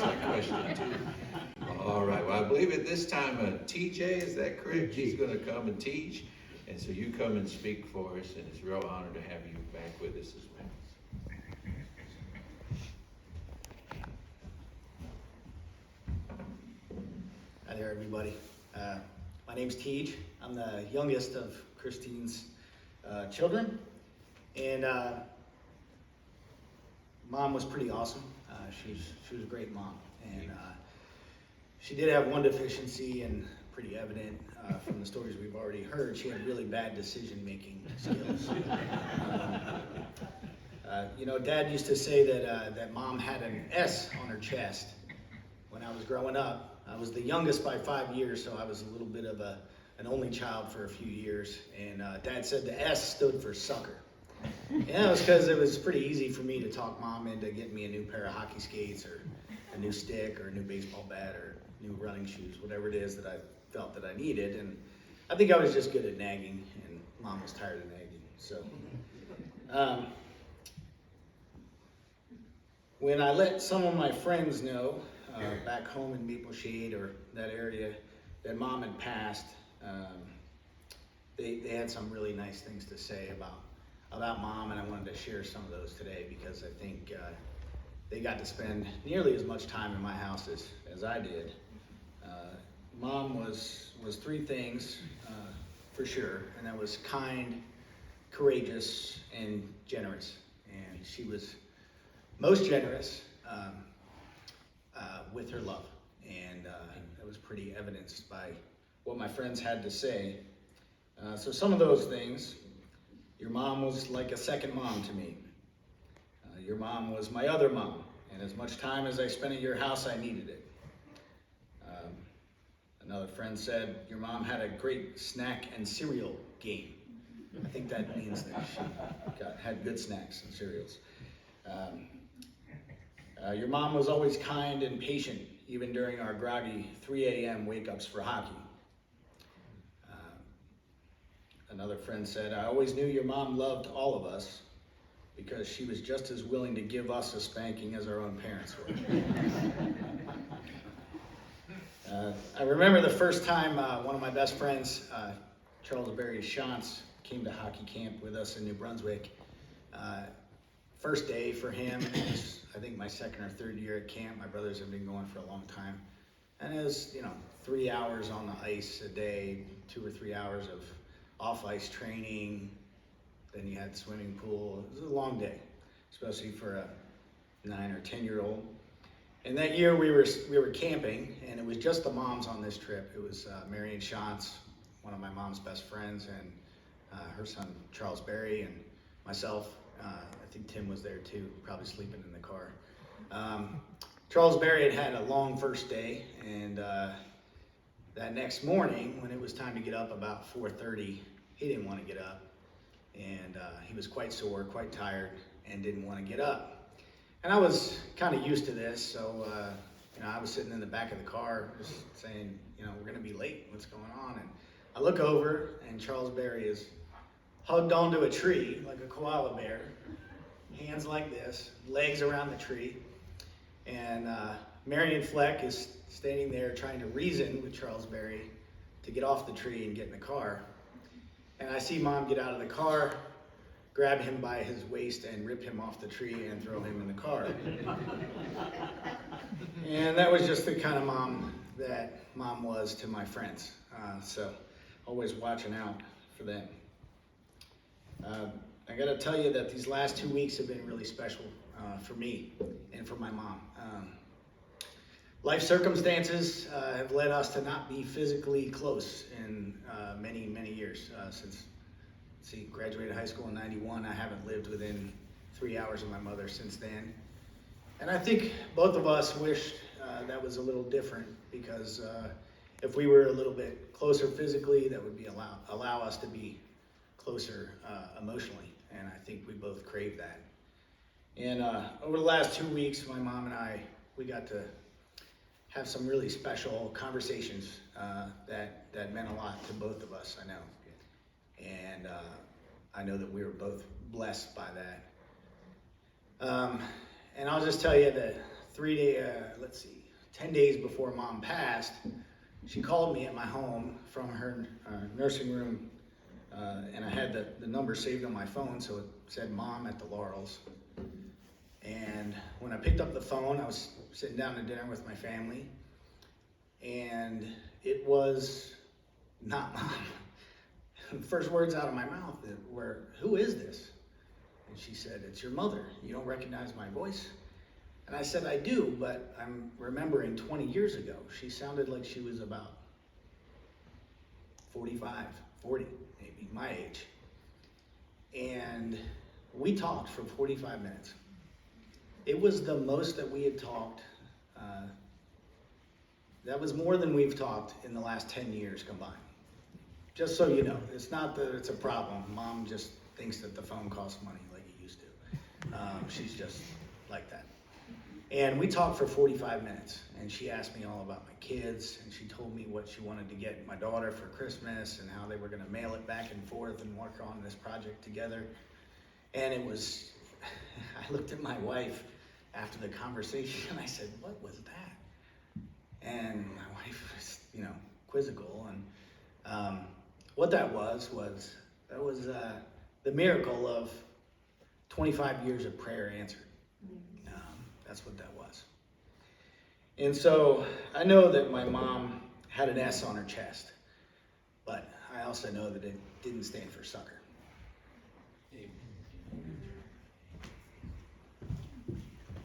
that question too. All right, well, I believe at this time, TJ, is that correct? He's gonna come and teach, and so you come and speak for us, and it's a real honor to have you back with us as well. Hi there, everybody. My name's Tej. I'm the youngest of Christine's children, and Mom was pretty awesome. She was a great mom, and she did have one deficiency, and pretty evident from the stories we've already heard. She had really bad decision-making skills. Dad used to say that Mom had an S on her chest when I was growing up. I was the youngest by 5 years, so I was a little bit of an only child for a few years. And Dad said the S stood for sucker. And that was because it was pretty easy for me to talk Mom into getting me a new pair of hockey skates or a new stick or a new baseball bat or new running shoes, whatever it is that I felt that I needed. And I think I was just good at nagging, and Mom was tired of nagging. So when I let some of my friends know back home in Maple Shade or that area that Mom had passed, they had some really nice things to say about Mom, and I wanted to share some of those today because I think they got to spend nearly as much time in my house as I did. Mom was three things for sure, and that was kind, courageous, and generous. And she was most generous with her love, and that was pretty evidenced by what my friends had to say. So some of those things: your mom was like a second mom to me. Your mom was my other mom, and as much time as I spent at your house, I needed it. Another friend said your mom had a great snack and cereal game. I think that means that she had good snacks and cereals. Your mom was always kind and patient, even during our groggy 3 a.m. wake-ups for hockey. Another friend said, I always knew your mom loved all of us because she was just as willing to give us a spanking as our own parents were. I remember the first time one of my best friends, Charles Barry Shantz, came to hockey camp with us in New Brunswick. First day for him, it was, I think, my second or third year at camp. My brothers have been going for a long time. And it was, 3 hours on the ice a day, 2 or 3 hours of off-ice training. Then you had swimming pool. It was a long day, especially for a 9 or 10-year-old. And that year we were camping, and it was just the moms on this trip. It was Marion Shantz, one of my mom's best friends, and her son Charles Barry, and myself. I think Tim was there too, probably sleeping in the car. Charles Barry had a long first day, and that next morning, when it was time to get up about 4:30, he didn't want to get up, and he was quite sore, quite tired, and didn't want to get up. And I was kind of used to this, so I was sitting in the back of the car, just saying, we're going to be late. What's going on? And I look over, and Charles Barry is hugged onto a tree like a koala bear, hands like this, legs around the tree, and Marion Fleck is standing there trying to reason with Charles Barry to get off the tree and get in the car. And I see Mom get out of the car, grab him by his waist and rip him off the tree and throw him in the car. And that was just the kind of mom that Mom was to my friends. So always watching out for them. I gotta tell you that these last 2 weeks have been really special for me and for my mom. Life circumstances have led us to not be physically close in many, many years. Since graduated high school in '91, I haven't lived within 3 hours of my mother since then. And I think both of us wished that was a little different, because if we were a little bit closer physically, that would allow us to be closer emotionally. And I think we both crave that. And over the last 2 weeks, my mom and I, we got to have some really special conversations that meant a lot to both of us, I know. And I know that we were both blessed by that. And I'll just tell you that 10 days before Mom passed, she called me at my home from her nursing room, and I had the number saved on my phone, so it said Mom at the Laurels. And when I picked up the phone, I was sitting down to dinner with my family, and it was not Mom. The first words out of my mouth were, "Who is this?" And she said, "It's your mother. You don't recognize my voice?" And I said, "I do, but I'm remembering 20 years ago. She sounded like she was about 45, 40, maybe, my age." And we talked for 45 minutes. It was the most that we had talked. That was more than we've talked in the last 10 years combined. Just so you know, it's not that it's a problem. Mom just thinks that the phone costs money like it used to. She's just like that. And we talked for 45 minutes, and she asked me all about my kids, and she told me what she wanted to get my daughter for Christmas and how they were going to mail it back and forth and work on this project together. And it was, I looked at my wife after the conversation, and I said, "What was that?" And my wife was, quizzical. And what that was the miracle of 25 years of prayer answered. That's what that was. And so I know that my mom had an S on her chest, but I also know that it didn't stand for sucker. Amen.